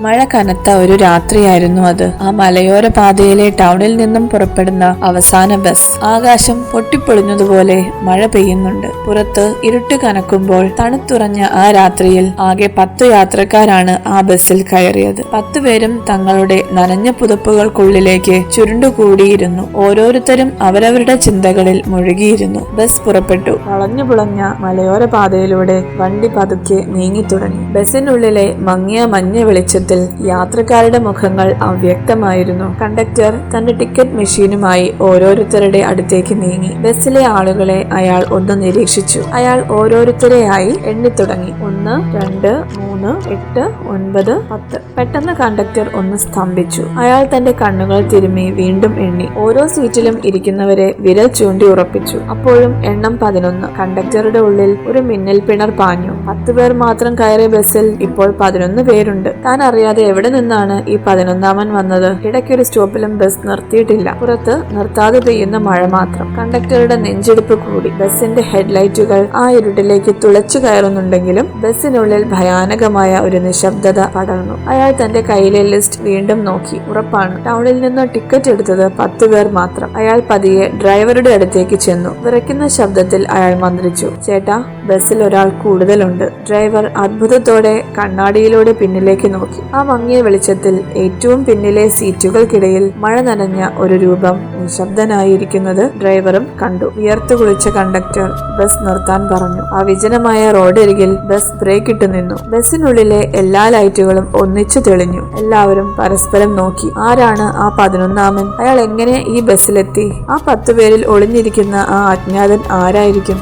മഴ കനത്ത ഒരു രാത്രിയായിരുന്നു അത്. ആ മലയോര പാതയിലെ ടൗണിൽ നിന്നും പുറപ്പെടുന്ന അവസാന ബസ്. ആകാശം പൊട്ടിപ്പൊളിഞ്ഞതുപോലെ മഴ പെയ്യുന്നുണ്ട്. പുറത്ത് ഇരുട്ട് കനക്കുമ്പോൾ തണുത്തുറഞ്ഞ ആ രാത്രിയിൽ ആകെ 10 യാത്രക്കാരാണ് ആ ബസ്സിൽ കയറിയത്. 10 പേരും തങ്ങളുടെ നനഞ്ഞ പുതപ്പുകൾക്കുള്ളിലേക്ക് ചുരുണ്ടുകൂടിയിരുന്നു. ഓരോരുത്തരും അവരവരുടെ ചിന്തകളിൽ മുഴുകിയിരുന്നു. ബസ് പുറപ്പെട്ടു. വളഞ്ഞു പുളഞ്ഞ മലയോര പാതയിലൂടെ വണ്ടി പതുക്കെ നീങ്ങി തുടങ്ങി. ബസ്സിനുള്ളിലെ മങ്ങിയ മഞ്ഞ വെളിച്ചത്തിൽ യാത്രക്കാരുടെ മുഖങ്ങൾ അവ്യക്തമായിരുന്നു. കണ്ടക്ടർ തന്റെ ടിക്കറ്റ് മെഷീനുമായി ഓരോരുത്തരുടെ അടുത്തേക്ക് നീങ്ങി. ബസ്സിലെ ആളുകളെ അയാൾ ഒന്ന് നിരീക്ഷിച്ചു. അയാൾ ഓരോരുത്തരെയായി എണ്ണി തുടങ്ങി. 1, 2, 3, 8, 9, 10. പെട്ടെന്ന് കണ്ടക്ടർ ഒന്ന് സ്തംഭിച്ചു. അയാൾ തന്റെ കണ്ണുകൾ തിരുമ്മി വീണ്ടും എണ്ണി. ഓരോ സീറ്റിലും ഇരിക്കുന്നവരെ വിരൽ ചൂണ്ടി ഉറപ്പിച്ചു. അപ്പോഴും എണ്ണം 11. കണ്ടക്ടറുടെ ഉള്ളിൽ ഒരു മിന്നൽ പിണർ പാഞ്ഞു. 10 പേർ മാത്രം കയറിയ ബസ്സിൽ ഇപ്പോൾ 11 പേരുണ്ട്. താൻ അറിയാതെ എവിടെ നിന്നാണ് ഈ 11ാമൻ വന്നത്? ഇടയ്ക്കൊരു സ്റ്റോപ്പിലും ബസ് നിർത്തിയിട്ടില്ല. പുറത്ത് നിർത്താതെ പെയ്യുന്ന മഴ മാത്രം. കണ്ടക്ടറുടെ നെഞ്ചെടുപ്പ് കൂടി. ബസിന്റെ ഹെഡ്ലൈറ്റുകൾ ആ ഇരുട്ടിലേക്ക് തുളച്ചു കയറുന്നുണ്ടെങ്കിലും ബസ്സിനുള്ളിൽ ഭയാനകമായ ഒരു നിശബ്ദത പടർന്നു. അയാൾ തന്റെ കയ്യിലെ ലിസ്റ്റ് വീണ്ടും നോക്കി. ഉറപ്പാണ്, ടൗണിൽ നിന്ന് ടിക്കറ്റ് എടുത്തത് 10 പേർ മാത്രം. അയാൾ പതിയെ ഡ്രൈവറുടെ അടുത്തേക്ക് ചെന്നു. വിറയ്ക്കുന്ന ശബ്ദത്തിൽ അയാൾ മന്ത്രിച്ചു, ചേട്ടാ, ബസ്സിൽ ഒരാൾ കൂടുതലുണ്ട്. ഡ്രൈവർ അത്ഭുതത്തോടെ കണ്ണാടിയിലൂടെ പിന്നിലേക്ക് നോക്കി. ആ മങ്ങിയ വെളിച്ചത്തിൽ ഏറ്റവും പിന്നിലെ സീറ്റുകൾക്കിടയിൽ മഴ നനഞ്ഞ ഒരു രൂപം നിശബ്ദനായിരിക്കുന്നത് ഡ്രൈവറും കണ്ടു. വിയർത്തു കുളിച്ച കണ്ടക്ടർ ബസ് നിർത്താൻ പറഞ്ഞു. ആ വിജനമായ റോഡരികിൽ ബസ് ബ്രേക്ക് ഇട്ടു നിന്നു. ബസ്സിനുള്ളിലെ എല്ലാ ലൈറ്റുകളും ഒന്നിച്ചു തെളിഞ്ഞു. എല്ലാവരും പരസ്പരം നോക്കി. ആരാണ് ആ 11ാമൻ? അയാൾ എങ്ങനെ ഈ ബസ്സിലെത്തി? ആ 10 പേരിൽ ഒളിഞ്ഞിരിക്കുന്ന ആ അജ്ഞാതൻ ആരായിരിക്കും?